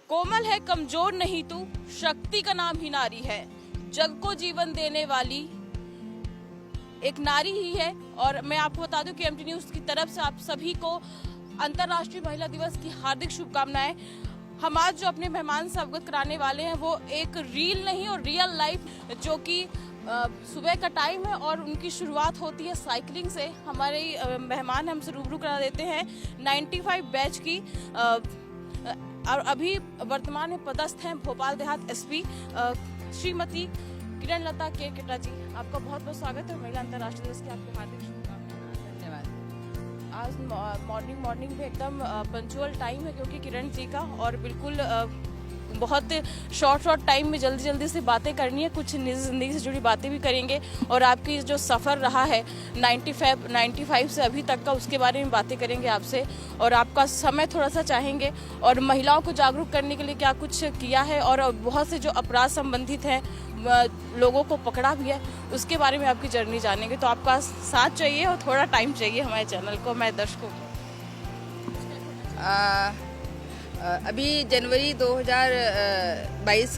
कोमल है कमजोर नहीं तू, शक्ति का नाम ही नारी है। जग को जीवन देने वाली एक नारी ही है। और मैं आपको बता दूं कि एमटी न्यूज की तरफ से आप सभी को अंतर्राष्ट्रीय महिला दिवस की हार्दिक शुभकामनाएं। हम आज जो अपने मेहमान से अवगत कराने वाले हैं वो एक रील नहीं और रियल लाइफ, जो कि सुबह का टाइम है और उनकी शुरुआत होती है साइकिलिंग से। हमारे मेहमान हमसे रूबरू करा देते हैं 95 बैच की और अभी वर्तमान में पदस्थ हैं भोपाल देहात एसपी श्रीमती किरण लता केरकेटा जी। आपका बहुत बहुत स्वागत है। महिला अंतर्राष्ट्रीय दिवस की आपको हार्दिक शुभकामनाएं। धन्यवाद। आज मॉर्निंग में एकदम पंचुअल टाइम है क्योंकि किरण जी का, और बिल्कुल बहुत शॉर्ट टाइम में जल्दी से बातें करनी है। कुछ निजी जिंदगी से जुड़ी बातें भी करेंगे और आपकी जो सफ़र रहा है 95 से अभी तक का, उसके बारे में बातें करेंगे आपसे। और आपका समय थोड़ा सा चाहेंगे और महिलाओं को जागरूक करने के लिए क्या कुछ किया है और बहुत से जो अपराध संबंधित हैं लोगों को पकड़ा भी है, उसके बारे में आपकी जर्नी जानेंगे। तो आपका साथ चाहिए और थोड़ा टाइम चाहिए हमारे चैनल को, मैं दर्शकों को। अभी जनवरी 2022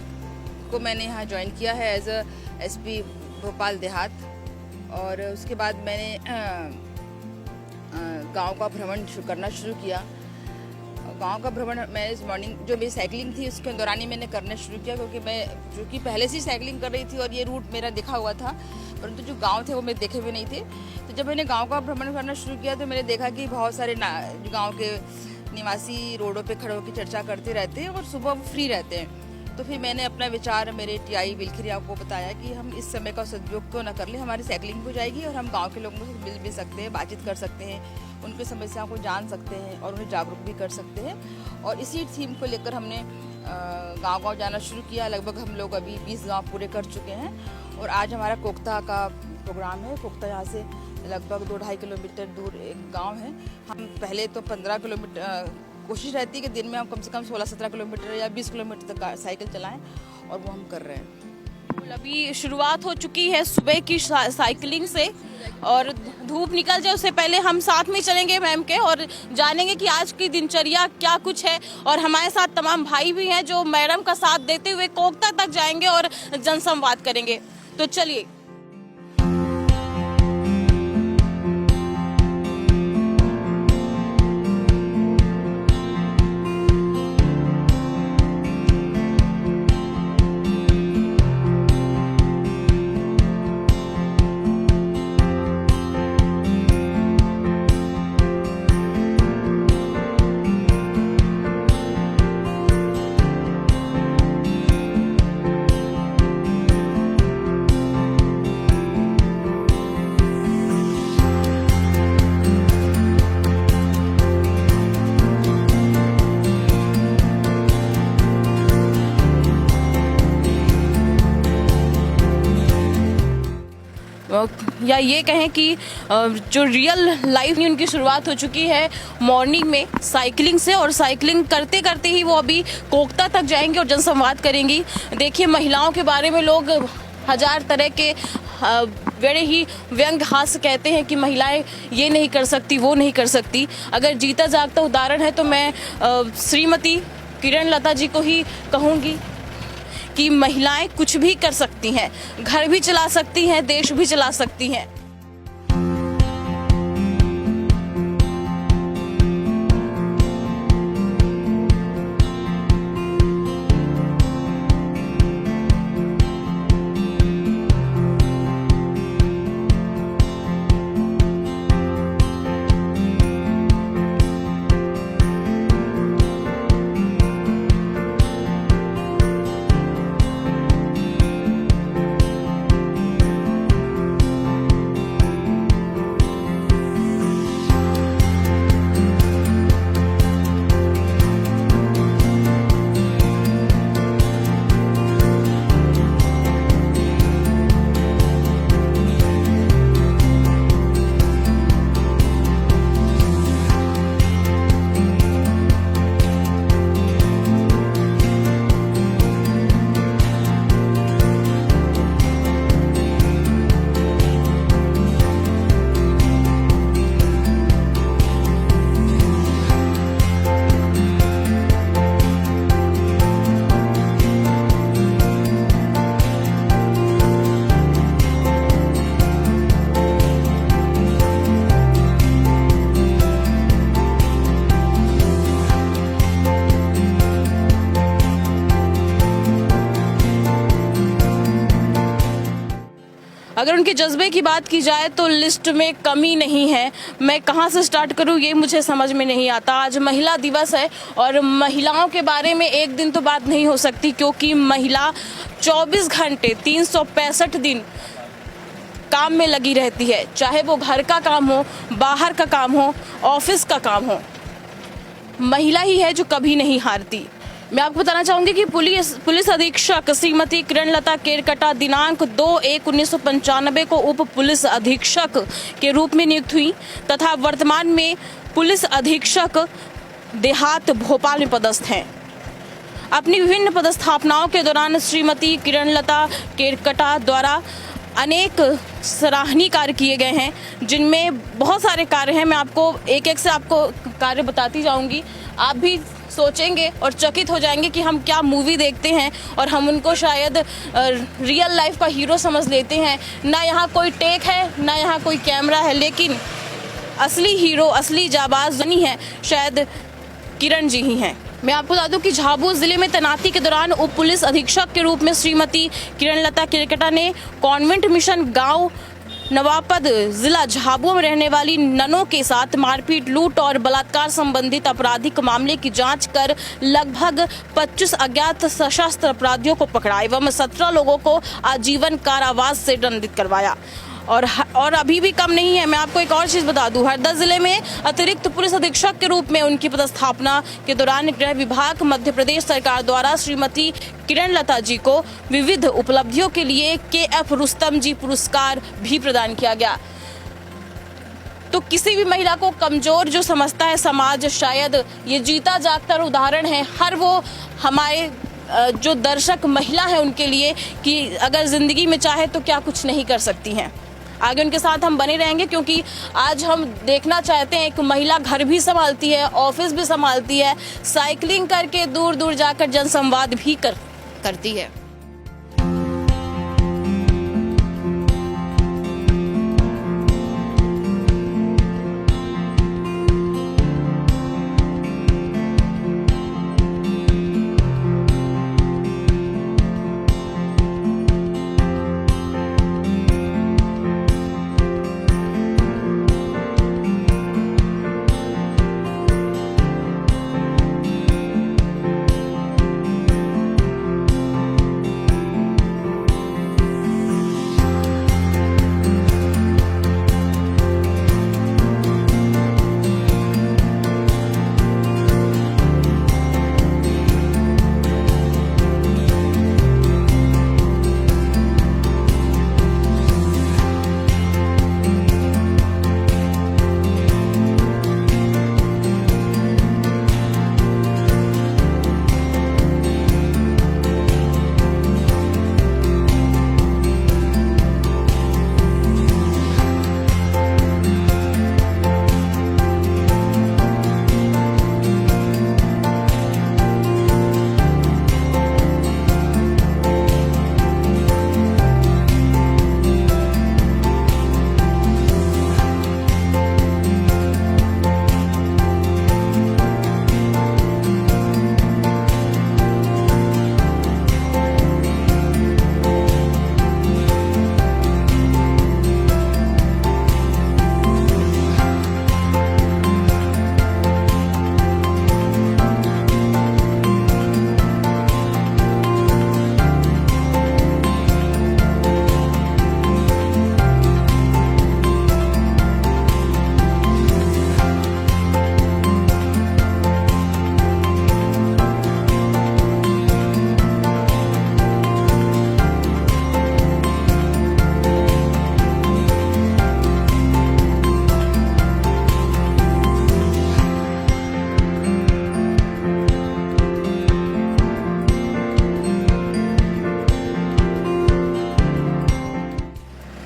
को मैंने यहाँ ज्वाइन किया है एज अ एसपी भोपाल देहात। और उसके बाद मैंने गांव का भ्रमण करना शुरू किया। गांव का भ्रमण मैं इस मॉर्निंग जो मेरी साइकिलिंग थी उसके दौरान ही मैंने करना शुरू किया, क्योंकि मैं जो कि पहले से ही साइकिलिंग कर रही थी और ये रूट मेरा दिखा हुआ था, परंतु जो गांव थे वो मेरे देखे हुए नहीं थे। तो जब मैंने गाँव का भ्रमण करना शुरू किया तो मैंने देखा कि बहुत सारे गाँव के निवासी रोडों पे खड़े होकर चर्चा करते रहते हैं और सुबह वो फ्री रहते हैं। तो फिर मैंने अपना विचार मेरे टीआई बिलखिरिया को बताया कि हम इस समय का सदुपयोग तो न कर ले, हमारी साइकिलिंग हो जाएगी और हम गांव के लोगों से मिल भी सकते हैं, बातचीत कर सकते हैं, उनकी समस्याओं को जान सकते हैं और उन्हें जागरूक भी कर सकते हैं। और इसी थीम को लेकर हमने गाँव जाना शुरू किया। लगभग हम लोग अभी 20 गाँव पूरे कर चुके हैं और आज हमारा कोकता का प्रोग्राम है। कोकता यहाँ से लगभग 2-2.5 किलोमीटर दूर एक गांव है। हम पहले तो 15 किलोमीटर कोशिश रहती है कि दिन में हम कम से कम 16-17 किलोमीटर या 20 किलोमीटर तक साइकिल चलाएं, और वो हम कर रहे हैं। अभी शुरुआत हो चुकी है सुबह की साइकिलिंग से, और धूप निकल जाए उससे पहले हम साथ में चलेंगे मैम के और जानेंगे कि आज की दिनचर्या क्या कुछ है। और हमारे साथ तमाम भाई भी हैं जो मैडम का साथ देते हुए कोकता तक जाएंगे और जनसंवाद करेंगे। तो चलिए। या ये कहें कि जो रियल लाइफ में उनकी शुरुआत हो चुकी है मॉर्निंग में साइकिलिंग से, और साइकिलिंग करते करते ही वो अभी कोकता तक जाएंगे और जनसंवाद करेंगी। देखिए, महिलाओं के बारे में लोग हजार तरह के बड़े ही व्यंग हास्य कहते हैं कि महिलाएं ये नहीं कर सकती, वो नहीं कर सकती। अगर जीता जागता उदाहरण है तो मैं श्रीमती किरण लता जी को ही कहूँगी कि महिलाएं कुछ भी कर सकती हैं, घर भी चला सकती हैं, देश भी चला सकती हैं। अगर उनके जज्बे की बात की जाए तो लिस्ट में कमी नहीं है। मैं कहाँ से स्टार्ट करूँ ये मुझे समझ में नहीं आता। आज महिला दिवस है और महिलाओं के बारे में एक दिन तो बात नहीं हो सकती, क्योंकि महिला 24 घंटे 365 दिन काम में लगी रहती है, चाहे वो घर का काम हो, बाहर का काम हो, ऑफिस का काम हो। महिला ही है जो कभी नहीं हारती। मैं आपको बताना चाहूंगी कि पुलिस अधीक्षक श्रीमती किरणलता केरकटा दिनांक 2/1/1995 को उप पुलिस अधीक्षक के रूप में नियुक्त हुई तथा वर्तमान में पुलिस अधीक्षक देहात भोपाल में पदस्थ हैं। अपनी विभिन्न पदस्थापनाओं के दौरान श्रीमती किरणलता केरकटा द्वारा अनेक सराहनीय कार्य किए गए हैं, जिनमें बहुत सारे कार्य हैं। मैं आपको एक एक से आपको कार्य बताती जाऊंगी। आप भी सोचेंगे और चकित हो जाएंगे कि हम क्या मूवी देखते हैं और हम उनको शायद रियल लाइफ का हीरो समझ लेते हैं। ना यहाँ कोई टेक है, ना यहाँ कोई कैमरा है, लेकिन असली हीरो, असली जाबाज नहीं है, शायद किरण जी ही हैं। मैं आपको बता दूं कि झाबुआ जिले में तैनाती के दौरान उप पुलिस अधीक्षक के रूप में श्रीमती किरणलता केरकटा ने कॉन्वेंट मिशन गांव नवापद जिला झाबुआ में रहने वाली ननों के साथ मारपीट, लूट और बलात्कार संबंधित आपराधिक मामले की जांच कर लगभग 25 अज्ञात सशस्त्र अपराधियों को पकड़ा एवं 17 लोगों को आजीवन कारावास से दंडित करवाया। और अभी भी कम नहीं है। मैं आपको एक और चीज बता दूं, हरदा जिले में अतिरिक्त पुलिस अधीक्षक के रूप में उनकी पदस्थापना के दौरान गृह विभाग मध्य प्रदेश सरकार द्वारा श्रीमती किरणलता जी को विविध उपलब्धियों के लिए KF रुस्तम जी पुरस्कार भी प्रदान किया गया। तो किसी भी महिला को कमजोर जो समझता है समाज, शायद ये जीता जागता उदाहरण है हर वो हमारे जो दर्शक महिला है उनके लिए, कि अगर जिंदगी में चाहे तो क्या कुछ नहीं कर सकती हैं। आगे उनके साथ हम बने रहेंगे, क्योंकि आज हम देखना चाहते हैं एक महिला घर भी संभालती है, ऑफिस भी संभालती है, साइकिलिंग करके दूर दूर जाकर जनसंवाद भी करती है।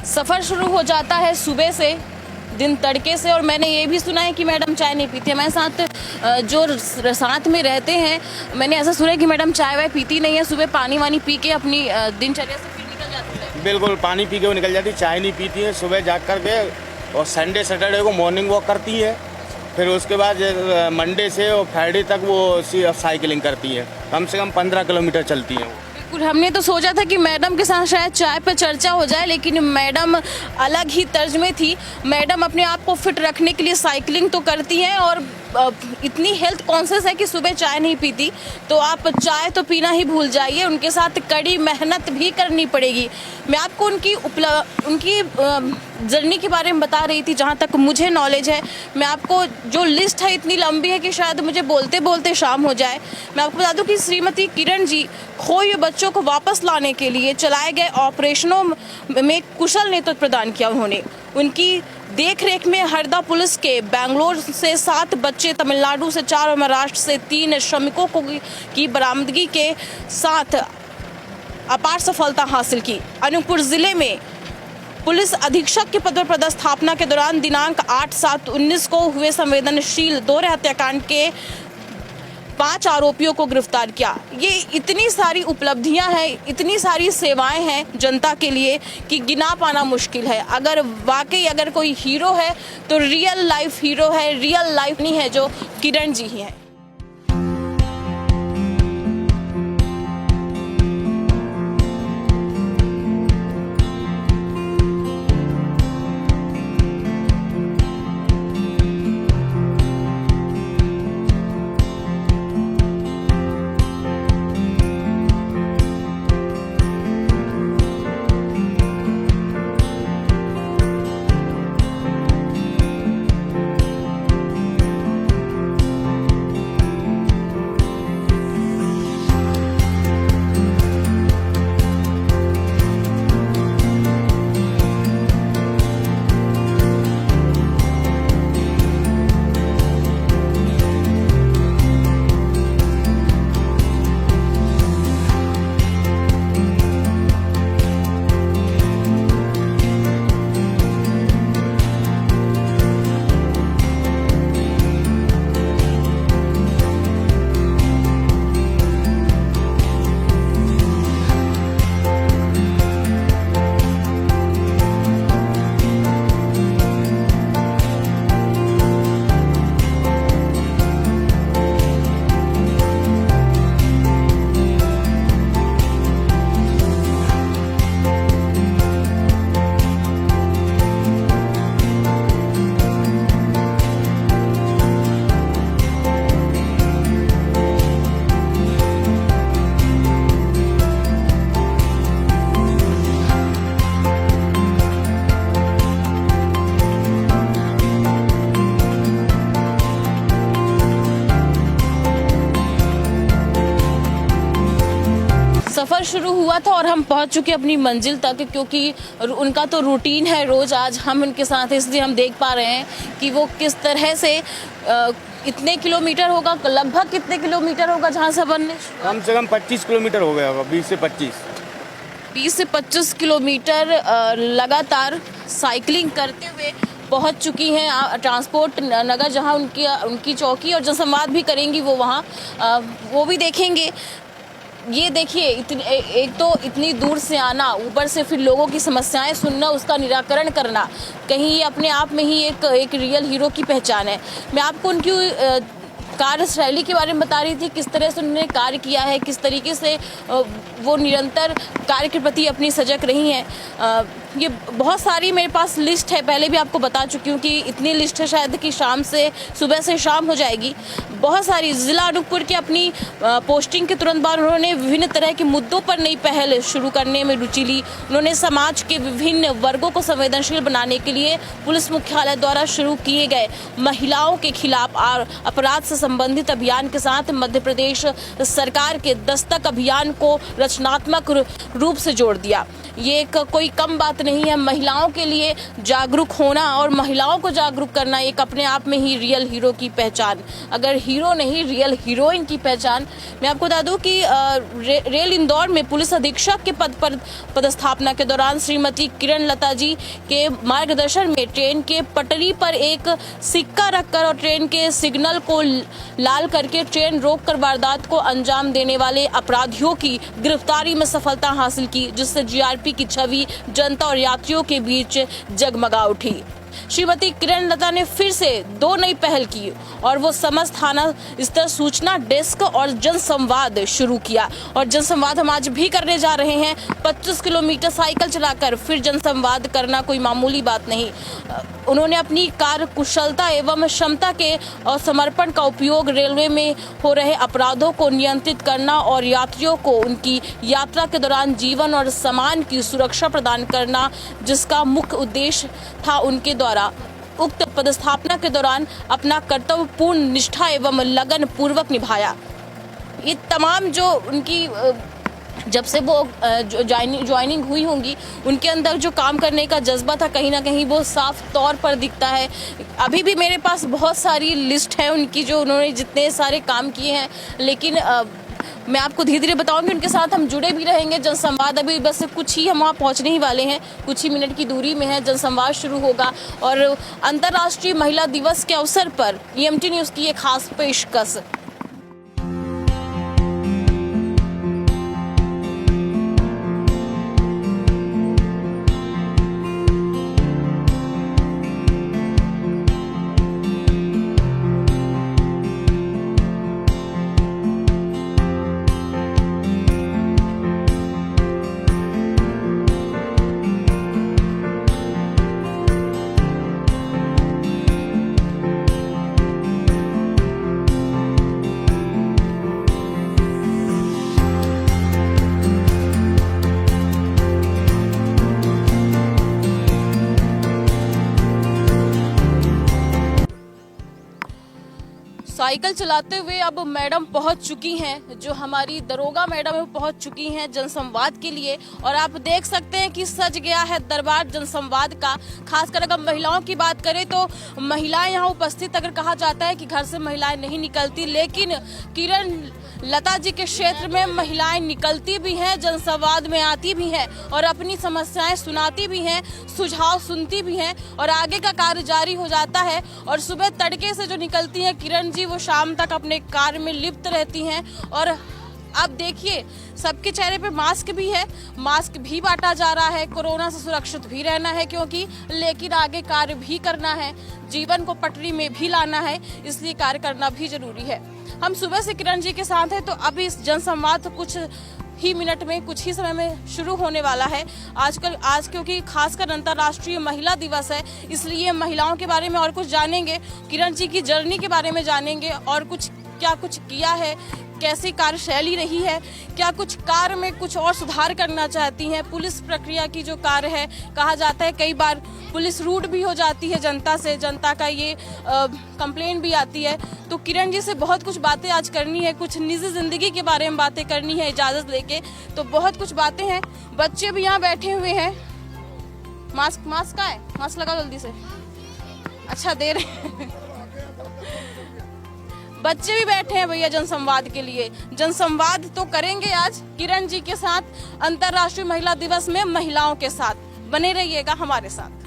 सफ़र शुरू हो जाता है सुबह से, दिन तड़के से। और मैंने ये भी सुना है कि मैडम चाय नहीं पीती। हमारे साथ जो साथ में रहते हैं, मैंने ऐसा सुना है कि मैडम चाय वाय पीती नहीं है, सुबह पानी वानी पी के अपनी दिनचर्या से फिर निकल जाती है। बिल्कुल, पानी पी के वो निकल जाती है, चाय नहीं पीती है। सुबह जाग कर के और संडे सैटरडे को मॉर्निंग वॉक करती है, फिर उसके बाद मंडे से और फ्राइडे तक वो साइकिलिंग करती है। कम से कम 15 किलोमीटर चलती है। बिल्कुल, हमने तो सोचा था कि मैडम के साथ शायद चाय पे चर्चा हो जाए, लेकिन मैडम अलग ही तर्ज में थी। मैडम अपने आप को फिट रखने के लिए साइकिलिंग तो करती हैं और इतनी हेल्थ कॉन्शियस है कि सुबह चाय नहीं पीती। तो आप चाय तो पीना ही भूल जाइए, उनके साथ कड़ी मेहनत भी करनी पड़ेगी। मैं आपको उनकी जर्नी के बारे में बता रही थी जहाँ तक मुझे नॉलेज है। मैं आपको जो लिस्ट है इतनी लंबी है कि शायद मुझे बोलते बोलते शाम हो जाए। मैं आपको बता दूं कि श्रीमती किरण जी खोए हुए बच्चों को वापस लाने के लिए चलाए गए ऑपरेशनों में कुशल नेतृत्व प्रदान किया उन्होंने। उनकी देख रेख में हरदा पुलिस के बेंगलोर से 7 बच्चे, तमिलनाडु से 4 और महाराष्ट्र से 3 श्रमिकों की बरामदगी के साथ अपार सफलता हासिल की। अनूपपुर जिले में पुलिस अधीक्षक के पद पर पदस्थापना के दौरान दिनांक 8/7/19 को हुए संवेदनशील दोहरे हत्याकांड के 5 आरोपियों को गिरफ्तार किया। ये इतनी सारी उपलब्धियां हैं, इतनी सारी सेवाएं हैं जनता के लिए कि गिना पाना मुश्किल है। अगर वाकई कोई हीरो है तो रियल लाइफ हीरो है, रियल लाइफ नहीं है जो किरण जी ही है। सफ़र शुरू हुआ था और हम पहुंच चुके अपनी मंजिल तक, क्योंकि उनका तो रूटीन है रोज़। आज हम उनके साथ हैं, इसलिए हम देख पा रहे हैं कि वो किस तरह से इतने किलोमीटर होगा, लगभग कितने किलोमीटर होगा जहाँ से अपन ने? कम से कम 25 किलोमीटर हो गया होगा, 20 से 25 किलोमीटर लगातार साइकिलिंग करते हुए पहुंच चुकी हैं ट्रांसपोर्ट नगर, जहां उनकी चौकी और जनसंवाद भी करेंगी वो वहां, वो भी देखेंगे। ये देखिए, एक तो इतनी दूर से आना, ऊपर से फिर लोगों की समस्याएं सुनना, उसका निराकरण करना, कहीं ये अपने आप में ही एक रियल हीरो की पहचान है। मैं आपको उनकी कार्यशैली के बारे में बता रही थी, किस तरह से उन्होंने कार्य किया है, किस तरीके से वो निरंतर कार्य के प्रति अपनी सजग रही हैं। ये बहुत सारी मेरे पास लिस्ट है, पहले भी आपको बता चुकी हूँ कि इतनी लिस्ट है शायद कि सुबह से शाम हो जाएगी। बहुत सारी जिला अनूपपुर के अपनी पोस्टिंग के तुरंत बाद उन्होंने विभिन्न तरह के मुद्दों पर नई पहल शुरू करने में रुचि ली। उन्होंने समाज के विभिन्न वर्गों को संवेदनशील बनाने के लिए पुलिस मुख्यालय द्वारा शुरू किए गए महिलाओं के खिलाफ अपराध से संबंधित अभियान के साथ मध्य प्रदेश सरकार के दस्तक अभियान को रचनात्मक रूप से जोड़ दिया। ये कोई कम बात नहीं है। महिलाओं के लिए जागरूक होना और महिलाओं को जागरूक करना एक अपने आप में ही रियल हीरो की पहचान, अगर हीरो नहीं रियल हीरोइन की पहचान। मैं आपको बता दूं कि रेल इंदौर में पुलिस अधीक्षक के पद पर पदस्थापना के दौरान श्रीमती किरण लता जी के मार्गदर्शन में ट्रेन के पटरी पर एक सिक्का रखकर और ट्रेन के सिग्नल को लाल करके ट्रेन रोककर वारदात को अंजाम देने वाले अपराधियों की गिरफ्तारी में सफलता हासिल की, जिससे जीआरपी की छवि जनता और यात्रियों के बीच जगमगा उठी। श्रीमती किरण लता ने फिर से 2 नई पहल की और वो समस्त थाना स्तर सूचना डेस्क और जनसंवाद शुरू किया। और जनसंवाद हम आज भी करने जा रहे हैं। 25 किलोमीटर साइकिल चलाकर फिर जनसंवाद करना कोई मामूली बात नहीं। उन्होंने अपनी कार्य कुशलता एवं क्षमता के और समर्पण का उपयोग रेलवे में हो रहे अपराधों को नियंत्रित करना और यात्रियों को उनकी यात्रा के दौरान जीवन और सामान की सुरक्षा प्रदान करना, जिसका मुख्य उद्देश्य था, उनके द्वारा उक्त पदस्थापना के दौरान अपना कर्तव्य पूर्ण निष्ठा एवं लगन पूर्वक निभाया। ये तमाम जो उनकी जब से वो ज्वाइनिंग हुई होंगी, उनके अंदर जो काम करने का जज्बा था, कहीं ना कहीं वो साफ तौर पर दिखता है। अभी भी मेरे पास बहुत सारी लिस्ट है उनकी, जो उन्होंने जितने सारे काम किए हैं, लेकिन मैं आपको धीरे धीरे बताऊंगी। उनके साथ हम जुड़े भी रहेंगे। जनसंवाद अभी बस कुछ ही हम वहाँ पहुँचने ही वाले हैं, कुछ ही मिनट की दूरी में है, जनसंवाद शुरू होगा। और अंतर्राष्ट्रीय महिला दिवस के अवसर पर EMT न्यूज़ की एक खास पेशकश। साइकिल चलाते हुए अब मैडम पहुंच चुकी हैं, जो हमारी दरोगा मैडम है पहुंच चुकी हैं जनसंवाद के लिए। और आप देख सकते हैं कि सज गया है दरबार जनसंवाद का। खासकर अगर महिलाओं की बात करें तो महिलाएं यहाँ उपस्थित, अगर कहा जाता है कि घर से महिलाएं नहीं निकलती, लेकिन किरण लता जी के क्षेत्र में महिलाएं निकलती भी हैं, जनसंवाद में आती भी हैं और अपनी समस्याएं सुनाती भी हैं, सुझाव सुनती भी हैं और आगे का कार्य जारी हो जाता है। और सुबह तड़के से जो निकलती हैं किरण जी, वो शाम तक अपने कार्य में लिप्त रहती हैं। और अब देखिए, सबके चेहरे पे मास्क भी है, मास्क भी बांटा जा रहा है। कोरोना से सुरक्षित भी रहना है, क्योंकि लेकिन आगे कार्य भी करना है, जीवन को पटरी में भी लाना है, इसलिए कार्य करना भी जरूरी है। हम सुबह से किरण जी के साथ हैं, तो अभी इस जनसंवाद कुछ ही मिनट में, कुछ ही समय में शुरू होने वाला है। आज क्योंकि खासकर अंतर्राष्ट्रीय महिला दिवस है, इसलिए महिलाओं के बारे में और कुछ जानेंगे, किरण जी की जर्नी के बारे में जानेंगे और क्या कुछ किया है, कैसी कार्यशैली रही है, क्या कुछ कार्य में कुछ और सुधार करना चाहती हैं। पुलिस प्रक्रिया की जो कार्य है, कहा जाता है कई बार पुलिस रूड भी हो जाती है जनता से, जनता का ये कंप्लेंट भी आती है। तो किरण जी से बहुत कुछ बातें आज करनी है, कुछ निजी जिंदगी के बारे में बातें करनी है इजाजत लेके, तो बहुत कुछ बातें हैं। बच्चे भी यहाँ बैठे हुए हैं। मास्क कहाँ है? मास्क लगाओ जल्दी से। अच्छा दे रहे हैं। बच्चे भी बैठे हैं भैया जनसंवाद के लिए। जनसंवाद तो करेंगे आज किरण जी के साथ, अंतर्राष्ट्रीय महिला दिवस में महिलाओं के साथ। बने रहिएगा हमारे साथ।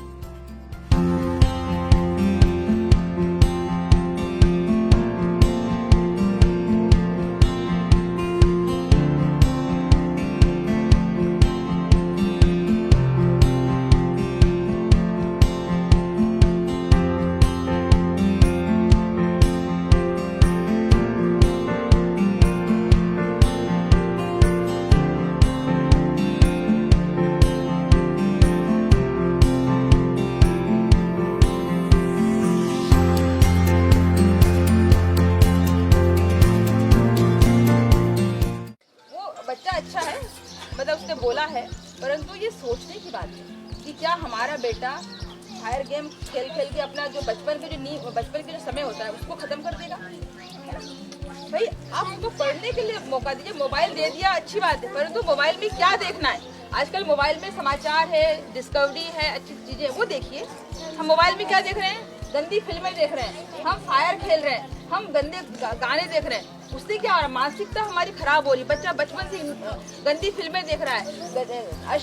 अच्छा है, मतलब उसने बोला है, परंतु ये सोचने की बात है कि क्या हमारा बेटा फायर गेम खेल के अपना जो बचपन के जो समय होता है उसको खत्म कर देगा। भाई आप उसको पढ़ने के लिए मौका दीजिए। मोबाइल दे दिया अच्छी बात है, परंतु मोबाइल में क्या देखना है? आजकल मोबाइल में समाचार है, डिस्कवरी है, अच्छी चीजें वो देखिए। हम मोबाइल में क्या देख रहे हैं? गंदी फिल्में देख रहे हैं, हम फायर खेल रहे हैं, हम गंदे गाने देख रहे हैं। उससे क्या हो रहा है? मानसिकता हमारी खराब हो रही। बच्चा बचपन से गंदी फिल्में देख रहा है,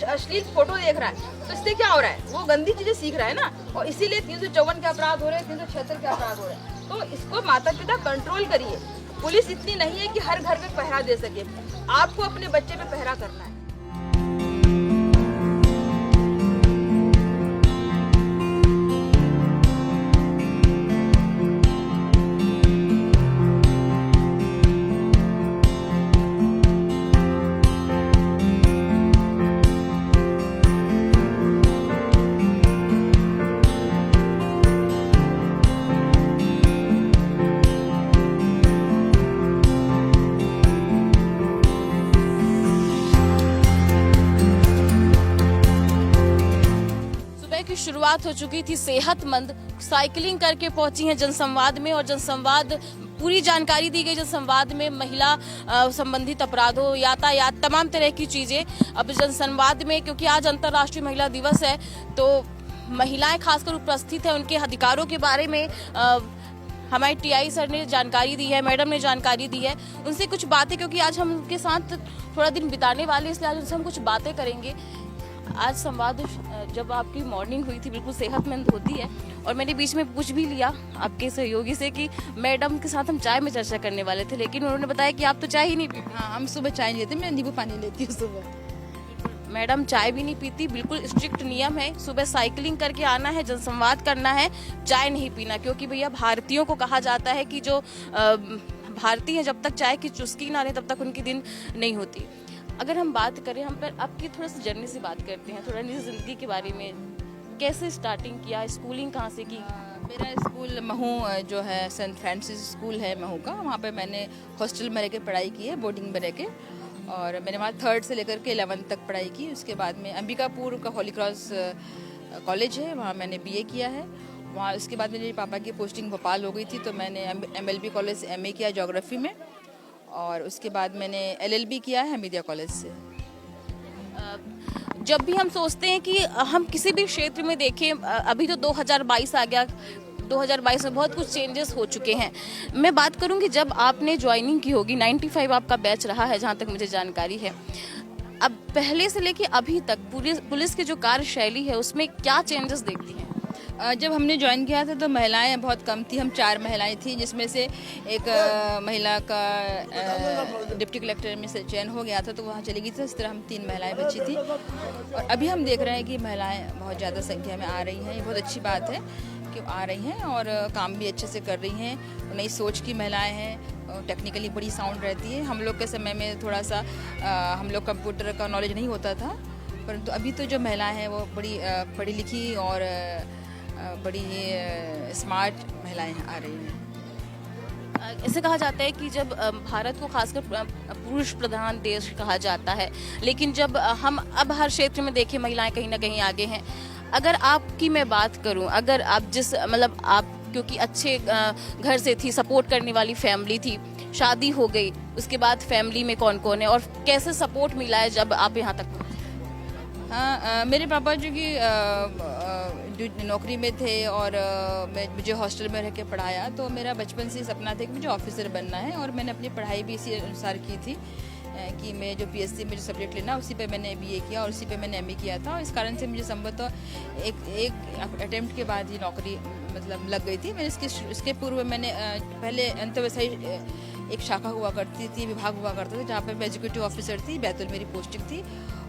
अश्लील फोटो देख रहा है, तो इससे क्या हो रहा है? वो गंदी चीजें सीख रहा है ना, और इसीलिए 354 के अपराध हो रहे हैं, 376 के अपराध हो रहे हैं। तो इसको माता पिता कंट्रोल करिए। पुलिस इतनी नहीं है कि हर घर में पहरा दे सके, आपको अपने बच्चे पे पहरा करना है। शुरुआत हो चुकी थी सेहतमंद, साइकिलिंग करके पहुंची हैं जनसंवाद में, और जनसंवाद पूरी जानकारी दी गई जनसंवाद में महिला संबंधित अपराधों, यातायात, तमाम तरह की चीजें। अब जनसंवाद में क्योंकि आज अंतर्राष्ट्रीय महिला दिवस है तो महिलाएं खासकर उपस्थित हैं, उनके अधिकारों के बारे में हमारे टीआई सर ने जानकारी दी है, मैडम ने जानकारी दी है। उनसे कुछ बातें, क्योंकि आज हम उनके साथ थोड़ा दिन बिताने वाले, इसलिए आज उनसे हम कुछ बातें करेंगे। आज संवाद जब आपकी मॉर्निंग हुई थी बिल्कुल सेहतमंद होती है, और मैंने बीच में पूछ भी लिया आपके सहयोगी से कि मैडम के साथ हम चाय में चर्चा करने वाले थे, लेकिन उन्होंने बताया कि आप तो चाय ही नहीं पीती। हाँ, हम सुबह चाय नहीं लेते, मैं नींबू पानी लेती हूँ सुबह। मैडम चाय भी नहीं पीती, बिल्कुल स्ट्रिक्ट नियम है, सुबह साइकिलिंग करके आना है, जनसंवाद करना है, चाय नहीं पीना, क्योंकि भैया भारतीयों को कहा जाता है कि जो भारतीय हैं जब तक चाय की चुस्की ना लें तब तक उनकी दिन नहीं होती। अगर हम बात करें, हम पर आपकी थोड़ा सा जर्नी से बात करते हैं, थोड़ा निजी जिंदगी के बारे में, कैसे स्टार्टिंग किया, स्कूलिंग कहाँ से की? मेरा स्कूल महू जो है सेंट फ्रांसिस स्कूल है महू का, वहाँ पे मैंने हॉस्टल में रह के पढ़ाई की है, बोर्डिंग में रह के, और मैंने वहाँ 3rd से लेकर के 11th तक पढ़ाई की। उसके बाद में अंबिकापुर का होली क्रॉस कॉलेज है, वहाँ मैंने बीए किया है। वहाँ उसके बाद मेरे पापा की पोस्टिंग भोपाल हो गई थी तो मैंने MLB कॉलेज से MA किया ज्योग्राफी में, और उसके बाद मैंने LLB किया है हमीदिया कॉलेज से। जब भी हम सोचते हैं कि हम किसी भी क्षेत्र में देखें, अभी तो 2022 आ गया, 2022 में बहुत कुछ चेंजेस हो चुके हैं। मैं बात करूंगी जब आपने ज्वाइनिंग की होगी, 95 आपका बैच रहा है जहां तक मुझे जानकारी है। अब पहले से लेके अभी तक पुलिस की जो कार्यशैली है उसमें क्या चेंजेस देखती हैं? जब हमने ज्वाइन किया था तो महिलाएं बहुत कम थी, हम 4 महिलाएं थी, जिसमें से एक महिला का डिप्टी कलेक्टर में से चयन हो गया था तो वहाँ चली गई थी। इस तरह हम 3 महिलाएं बची थी, और अभी हम देख रहे हैं कि महिलाएं बहुत ज़्यादा संख्या में आ रही हैं। ये बहुत अच्छी बात है कि आ रही हैं और काम भी अच्छे से कर रही हैं। नई सोच की महिलाएं हैं, टेक्निकली बड़ी साउंड रहती है। हम लोग के समय में थोड़ा सा हम लोग कंप्यूटर का नॉलेज नहीं होता था, परंतु अभी तो जो महिलाएं हैं वो बड़ी पढ़ी लिखी और बड़ी स्मार्ट महिलाएं आ रही हैं। ऐसे कहा जाता है कि जब भारत को खासकर पुरुष प्रधान देश कहा जाता है, लेकिन जब हम अब हर क्षेत्र में देखें महिलाएं कहीं ना कहीं आगे हैं। अगर आपकी मैं बात करूं, अगर आप जिस मतलब आप क्योंकि अच्छे घर से थी, सपोर्ट करने वाली फैमिली थी, शादी हो गई, उसके बाद फैमिली में कौन कौन है और कैसे सपोर्ट मिला है जब आप यहाँ तक पहुंचे? हाँ, मेरे पापा जो कि नौकरी में थे और मुझे हॉस्टल में रह के पढ़ाया, तो मेरा बचपन से सपना था कि मुझे ऑफिसर बनना है, और मैंने अपनी पढ़ाई भी इसी अनुसार की थी कि मैं जो PSC में जो सब्जेक्ट लेना उसी पे मैंने BA किया और उसी पे मैंने MA किया था। और इस कारण से मुझे संभवतः एक अटेम्प्ट के बाद ही नौकरी मतलब लग गई थी। मैंने इसके पूर्व मैंने पहले अंतव्यवसायी एक शाखा हुआ करती थी, विभाग हुआ करता था, जहाँ पे मैं एग्जीक्यूटिव ऑफिसर थी, बैतूल मेरी पोस्टिंग थी।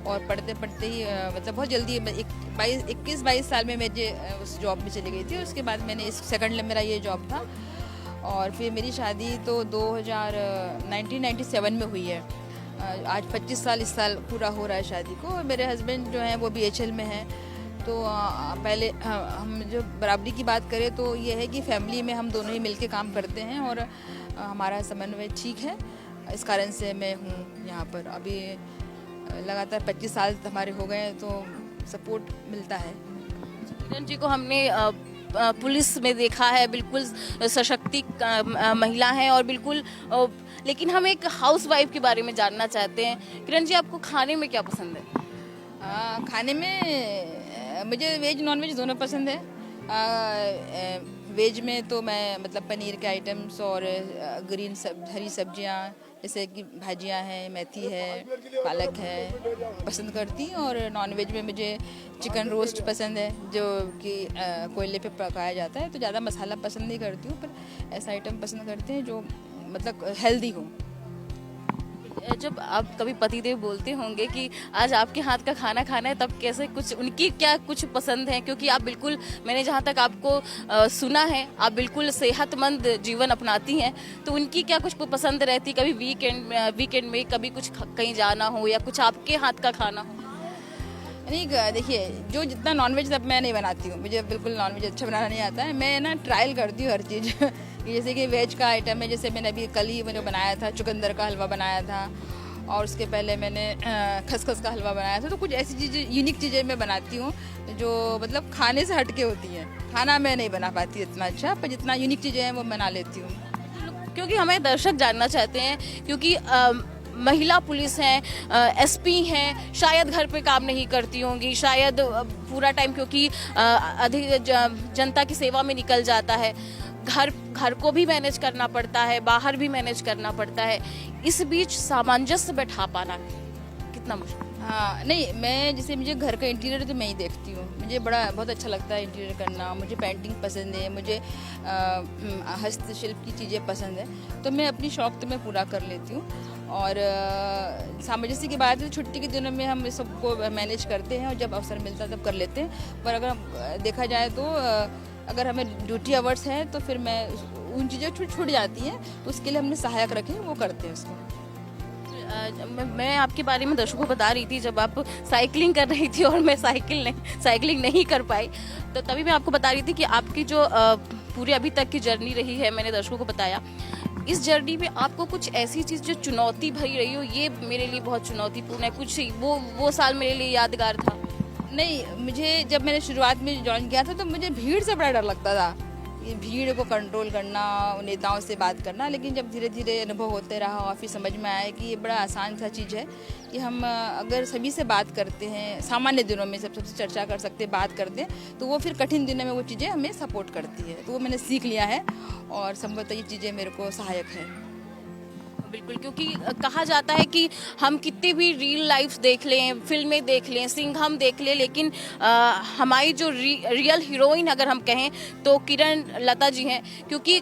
और पढ़ते पढ़ते ही मतलब बहुत जल्दी 21-22 साल में मैं उस जॉब में चली गई थी। उसके बाद मैंने सेकंड मेरा ये जॉब था, और फिर मेरी शादी तो 1997 में हुई है। आज 25 साल इस साल पूरा हो रहा है शादी को। मेरे हस्बैंड जो हैं वो BHL में हैं। तो पहले हम जो बराबरी की बात करें तो ये है कि फैमिली में हम दोनों ही मिलके काम करते हैं और हमारा समन्वय ठीक है। इस कारण से मैं हूँ यहाँ पर। अभी लगातार 25 साल हमारे हो गए, तो सपोर्ट मिलता है। किरण जी को हमने पुलिस में देखा है, बिल्कुल सशक्ति महिला हैं और बिल्कुल, लेकिन हम एक हाउसवाइफ के बारे में जानना चाहते हैं। किरण जी, आपको खाने में क्या पसंद है? खाने में मुझे वेज नॉन वेज दोनों पसंद है। वेज में तो मैं मतलब पनीर के आइटम्स और हरी सब्जियां जैसे कि भाजियां हैं, मेथी है, पालक है, पसंद करती हूँ। और नॉन वेज में मुझे चिकन रोस्ट पसंद है, जो कि कोयले पे पकाया जाता है। तो ज़्यादा मसाला पसंद नहीं करती हूँ, पर ऐसा आइटम पसंद करते हैं जो मतलब हेल्दी हो। जब आप कभी पतिदेव बोलते होंगे कि आज आपके हाथ का खाना खाना है, तब कैसे कुछ उनकी क्या कुछ पसंद है? क्योंकि आप बिल्कुल, मैंने जहाँ तक आपको सुना है, आप बिल्कुल सेहतमंद जीवन अपनाती हैं, तो उनकी क्या कुछ पसंद रहती? कभी वीकेंड में कभी कुछ कहीं जाना हो या कुछ आपके हाथ का खाना हो? नहीं, देखिए, जो जितना नॉनवेज सब मैं नहीं बनाती हूँ, मुझे बिल्कुल नॉनवेज अच्छा बनाना नहीं आता है। मैं ना ट्रायल करती हूँ हर चीज़। जैसे कि वेज का आइटम है, जैसे मैंने अभी कल ही मैंने बनाया था, चुकंदर का हलवा बनाया था, और उसके पहले मैंने खसखस का हलवा बनाया था। तो कुछ ऐसी चीज़ें, यूनिक चीज़ें मैं बनाती हूँ जो मतलब खाने से हटके होती हैं। खाना मैं नहीं बना पाती इतना अच्छा, पर जितना यूनिक चीज़ें हैं वो बना लेती हूँ। क्योंकि हमें दर्शक जानना चाहते हैं, क्योंकि महिला पुलिस हैं, एसपी हैं, शायद घर पे काम नहीं करती होंगी, शायद पूरा टाइम क्योंकि अधिक जनता की सेवा में निकल जाता है, घर को भी मैनेज करना पड़ता है, बाहर भी मैनेज करना पड़ता है। इस बीच सामंजस्य बैठा पाना कितना मुश्किल? हाँ, नहीं, मैं जैसे मुझे घर का इंटीरियर तो मैं ही देखती हूँ। मुझे बहुत अच्छा लगता है इंटीरियर करना। मुझे पेंटिंग पसंद है, मुझे हस्तशिल्प की चीज़ें पसंद है। तो मैं अपनी शौक़ तो मैं पूरा कर लेती हूँ। और सामंजस्य की बात है, छुट्टी के दिनों में हम सबको मैनेज करते हैं और जब अवसर मिलता है तब कर लेते हैं। पर अगर देखा जाए तो अगर हमें ड्यूटी आवर्स हैं तो फिर मैं उन चीज़ें छूट जाती हैं, तो उसके लिए हमने सहायक रखे, वो करते हैं उसको। मैं आपके बारे में दर्शकों को बता रही थी, जब आप साइकिलिंग कर रही थी और मैं साइकिलिंग नहीं कर पाई, तो तभी मैं आपको बता रही थी कि आपकी जो पूरी अभी तक की जर्नी रही है, मैंने दर्शकों को बताया। इस जर्नी में आपको कुछ ऐसी चीज़ जो चुनौती भरी रही हो, ये मेरे लिए बहुत चुनौतीपूर्ण है, कुछ वो साल मेरे लिए यादगार था? नहीं, मुझे जब मैंने शुरुआत में ज्वाइन किया था तो मुझे भीड़ से बड़ा डर लगता था, ये भीड़ को कंट्रोल करना, नेताओं से बात करना। लेकिन जब धीरे धीरे अनुभव होते रहा और फिर समझ में आया कि ये बड़ा आसान सा चीज़ है कि हम अगर सभी से बात करते हैं, सामान्य दिनों में सबसे चर्चा कर सकते हैं, बात करते हैं, तो वो फिर कठिन दिनों में वो चीज़ें हमें सपोर्ट करती है। तो वो मैंने सीख लिया है और संभवतः ये चीज़ें मेरे को सहायक है। बिल्कुल, क्योंकि कहा जाता है कि हम कितनी भी रियल लाइफ देख लें, फिल्में देख लें, सिंघम देख लें, लेकिन हमारी जो रियल हीरोइन अगर हम कहें तो किरण लता जी हैं। क्योंकि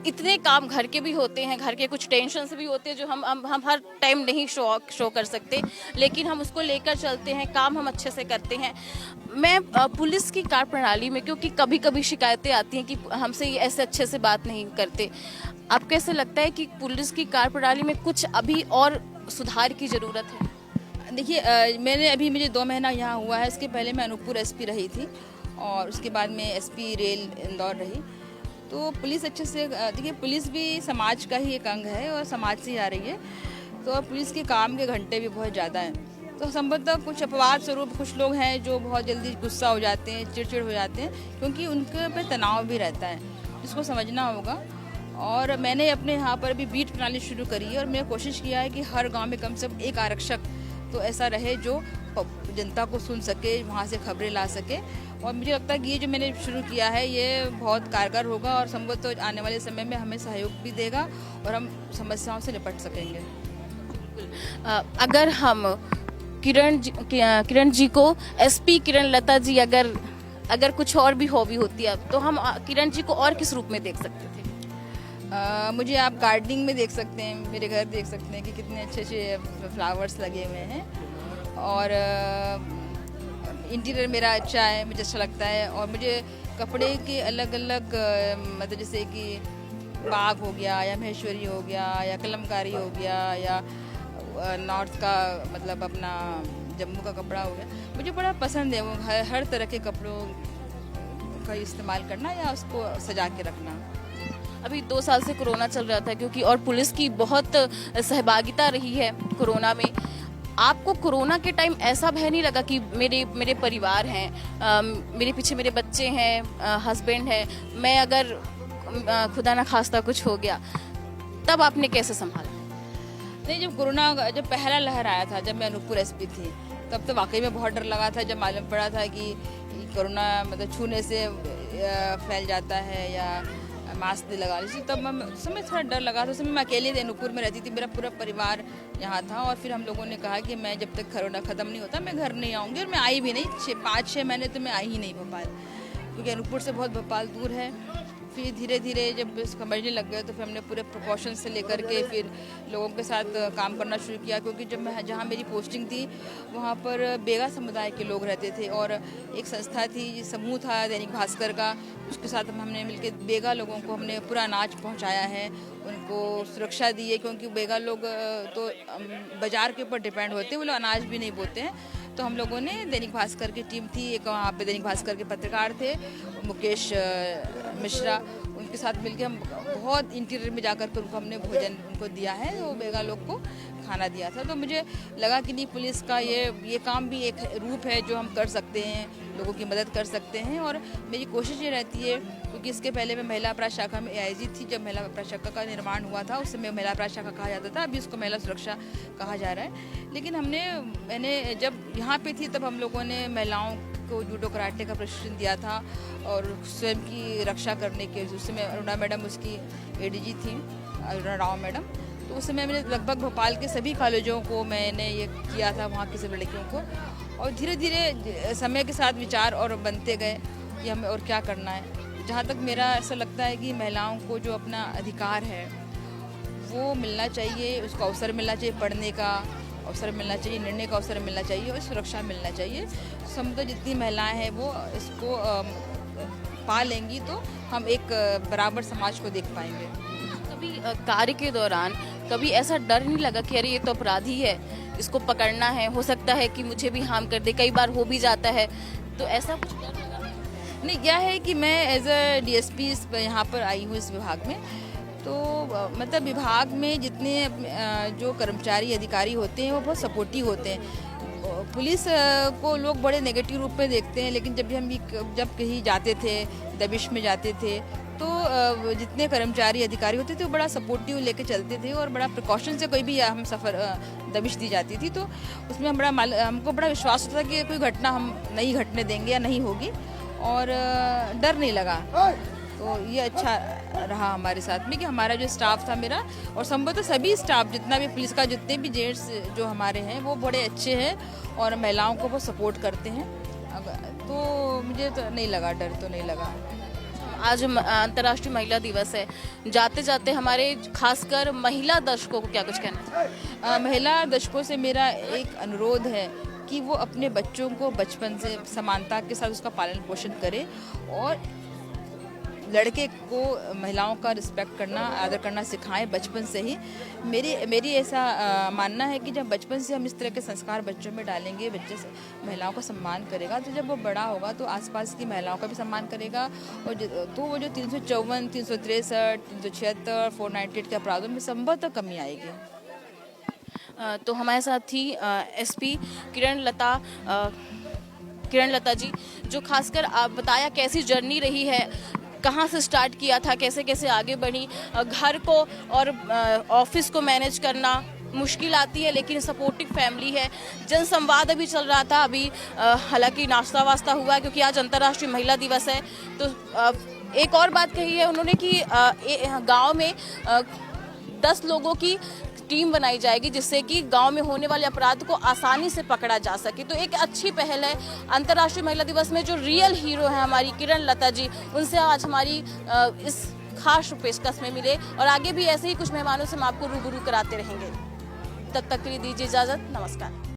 इतने काम घर के भी होते हैं, घर के कुछ टेंशन भी होते हैं जो हम हर टाइम नहीं शो कर सकते, लेकिन हम उसको लेकर चलते हैं, काम हम अच्छे से करते हैं। मैं पुलिस की कार्यप्रणाली में, क्योंकि कभी कभी शिकायतें आती हैं कि हमसे ये ऐसे अच्छे से बात नहीं करते, आपको कैसे लगता है कि पुलिस की कार्यप्रणाली में कुछ अभी और सुधार की ज़रूरत है? देखिए, मुझे 2 महीना यहाँ हुआ है। इसके पहले मैं अनूपपुर एसपी रही थी और उसके बाद में एसपी रेल इंदौर रही। तो पुलिस अच्छे से, देखिए, पुलिस भी समाज का ही एक अंग है और समाज से ही आ रही है, तो पुलिस के काम के घंटे भी बहुत ज़्यादा हैं। तो संभवतः कुछ अपवाद स्वरूप कुछ लोग हैं जो बहुत जल्दी गुस्सा हो जाते हैं, चिड़चिड़ हो जाते हैं, क्योंकि उनके पे तनाव भी रहता है, जिसको समझना होगा। और मैंने अपने यहाँ पर भी बीट प्रणाली शुरू करी है और मैंने कोशिश किया है कि हर गांव में कम से कम एक आरक्षक तो ऐसा रहे जो जनता को सुन सके, वहाँ से खबरें ला सके। और मुझे लगता है कि ये जो मैंने शुरू किया है ये बहुत कारगर होगा और संभवतः आने वाले समय में हमें सहयोग भी देगा और हम समस्याओं से निपट सकेंगे। अगर हम किरण जी को एसपी किरण लता जी, अगर कुछ और भी हॉबी होती है तो हम किरण जी को और किस रूप में देख सकते थे? मुझे आप गार्डनिंग में देख सकते हैं, मेरे घर देख सकते हैं कि कितने अच्छे अच्छे फ्लावर्स लगे हुए हैं और इंटीरियर मेरा अच्छा है, मुझे अच्छा लगता है। और मुझे कपड़े के अलग अलग मतलब जैसे कि बाग हो गया या महेश्वरी हो गया या कलमकारी हो गया या नॉर्थ का मतलब अपना जम्मू का कपड़ा हो गया, मुझे बड़ा पसंद है वो हर तरह के कपड़ों का इस्तेमाल करना या उसको सजा के रखना। अभी 2 साल से कोरोना चल रहा था, क्योंकि और पुलिस की बहुत सहभागिता रही है कोरोना में। आपको कोरोना के टाइम ऐसा भय नहीं लगा कि मेरे परिवार हैं, मेरे पीछे मेरे बच्चे हैं, हस्बैंड है, मैं अगर खुदा ना खास्ता कुछ हो गया, तब आपने कैसे संभाला? नहीं, जब कोरोना जब पहला लहर आया था, जब मैं अनूपपुर एसपी थी, तब तो वाकई में बहुत डर लगा था। जब मालूम पड़ा था कि कोरोना मतलब छूने से फैल जाता है या मास्क नहीं लगा लीजिए, तब समय थोड़ा डर लगा था। उस समय मैं अकेले अनूपपुर में रहती थी, मेरा पूरा परिवार यहाँ था और फिर हम लोगों ने कहा कि मैं जब तक कोरोना ख़त्म नहीं होता मैं घर नहीं आऊँगी। और मैं आई भी नहीं, 5-6 महीने तो मैं आई ही नहीं भोपाल, क्योंकि अनूपपुर से बहुत भोपाल दूर है। फिर धीरे धीरे जब समझने लग गए तो फिर हमने पूरे प्रिकॉशन से लेकर के फिर लोगों के साथ काम करना शुरू किया, क्योंकि जब मैं जहाँ मेरी पोस्टिंग थी वहाँ पर बेगा समुदाय के लोग रहते थे और एक संस्था थी, समूह था दैनिक भास्कर का, उसके साथ हमने मिलकर बेगा लोगों को हमने पूरा अनाज पहुँचाया है, उनको सुरक्षा दी है, क्योंकि बेगा लोग तो बाज़ार के ऊपर डिपेंड होते हैं, वो लोग अनाज भी नहीं बोते हैं। तो हम लोगों ने दैनिक भास्कर की टीम थी, एक वहाँ पे दैनिक भास्कर के पत्रकार थे मुकेश मिश्रा, उनके साथ मिलकर हम बहुत इंटीरियर में जाकर के उनको हमने भोजन उनको दिया है, वो बेगा लोग को खाना दिया था। तो मुझे लगा कि नहीं, पुलिस का ये काम भी एक रूप है जो हम कर सकते हैं, लोगों की मदद कर सकते हैं। और मेरी कोशिश ये रहती है, क्योंकि इसके पहले मैं महिला अपराध शाखा में AIG थी। जब महिला अपराध शाखा का निर्माण हुआ था उस समय महिला अपराध शाखा कहा जाता था, अभी उसको महिला सुरक्षा कहा जा रहा है। लेकिन मैंने जब यहाँ पे थी तब हम लोगों ने महिलाओं को जूडो कराटे का प्रशिक्षण दिया था और स्वयं की रक्षा करने के। उस समय अरुणा मैडम उसकी ADG थी, अरुणा राव मैडम। तो उस समय मैंने लगभग भोपाल के सभी कॉलेजों को मैंने ये किया था, वहाँ की सभी लड़कियों को। और धीरे धीरे समय के साथ विचार और बनते गए कि हमें और क्या करना है। जहाँ तक मेरा ऐसा लगता है कि महिलाओं को जो अपना अधिकार है वो मिलना चाहिए, उसको अवसर मिलना चाहिए, पढ़ने का अवसर मिलना चाहिए, निर्णय का अवसर मिलना चाहिए और सुरक्षा मिलना चाहिए। समझो जितनी महिलाएं हैं वो इसको पा लेंगी तो हम एक बराबर समाज को देख पाएंगे। कभी कार्य के दौरान कभी ऐसा डर नहीं लगा कि अरे ये तो अपराधी है, इसको पकड़ना है, हो सकता है कि मुझे भी हार्म कर दे, कई बार हो भी जाता है, तो ऐसा कुछ डर लगा? नहीं, क्या है कि मैं एज अ DSP यहाँ पर आई हूँ इस विभाग में। तो मतलब विभाग में जितने जो कर्मचारी अधिकारी होते हैं वो बहुत सपोर्टिव होते हैं। पुलिस को लोग बड़े नेगेटिव रूप में देखते हैं, लेकिन जब कहीं जाते थे, दबिश में जाते थे, तो जितने कर्मचारी अधिकारी होते थे वो बड़ा सपोर्टिव लेके चलते थे और बड़ा प्रिकॉशन से कोई भी हम सफ़र दबिश दी जाती थी तो उसमें हमको बड़ा विश्वास होता था कि कोई घटना हम नहीं घटने देंगे या नहीं होगी, और डर नहीं लगा। तो ये अच्छा रहा हमारे साथ में कि हमारा जो स्टाफ था मेरा, और संभवतः सभी स्टाफ जितना भी पुलिस का जितने भी जेंट्स जो हमारे हैं वो बड़े अच्छे हैं और महिलाओं को वो सपोर्ट करते हैं। तो मुझे तो नहीं लगा, डर तो नहीं लगा। आज अंतर्राष्ट्रीय महिला दिवस है, जाते जाते हमारे खासकर महिला दर्शकों को क्या कुछ कहना है? महिला दर्शकों से मेरा एक अनुरोध है कि वो अपने बच्चों को बचपन से समानता के साथ उसका पालन पोषण करें और लड़के को महिलाओं का रिस्पेक्ट करना, आदर करना सिखाएं बचपन से ही। मेरी ऐसा मानना है कि जब बचपन से हम इस तरह के संस्कार बच्चों में डालेंगे, बच्चे से महिलाओं का सम्मान करेगा, तो जब वो बड़ा होगा तो आसपास की महिलाओं का भी सम्मान करेगा। और तो वो जो 354, 363, 376, 498 के अपराधों में संभवतः कमी आएगी। तो हमारे साथ थी SP किरण लता जी, जो खासकर आप बताया कैसी जर्नी रही है, कहाँ से स्टार्ट किया था, कैसे कैसे आगे बढ़ी। घर को और ऑफिस को मैनेज करना मुश्किल आती है, लेकिन सपोर्टिव फैमिली है। जनसंवाद अभी चल रहा था, अभी हालांकि नाश्ता वास्ता हुआ क्योंकि आज अंतर्राष्ट्रीय महिला दिवस है। तो एक और बात कही है उन्होंने कि गांव में 10 लोगों की टीम बनाई जाएगी जिससे कि गांव में होने वाले अपराध को आसानी से पकड़ा जा सके। तो एक अच्छी पहल है। अंतर्राष्ट्रीय महिला दिवस में जो रियल हीरो है हमारी किरण लता जी, उनसे आज हमारी इस खास पेशकश में मिले और आगे भी ऐसे ही कुछ मेहमानों से हम आपको रूबरू कराते रहेंगे। तब तक के लिए दीजिए इजाजत, नमस्कार।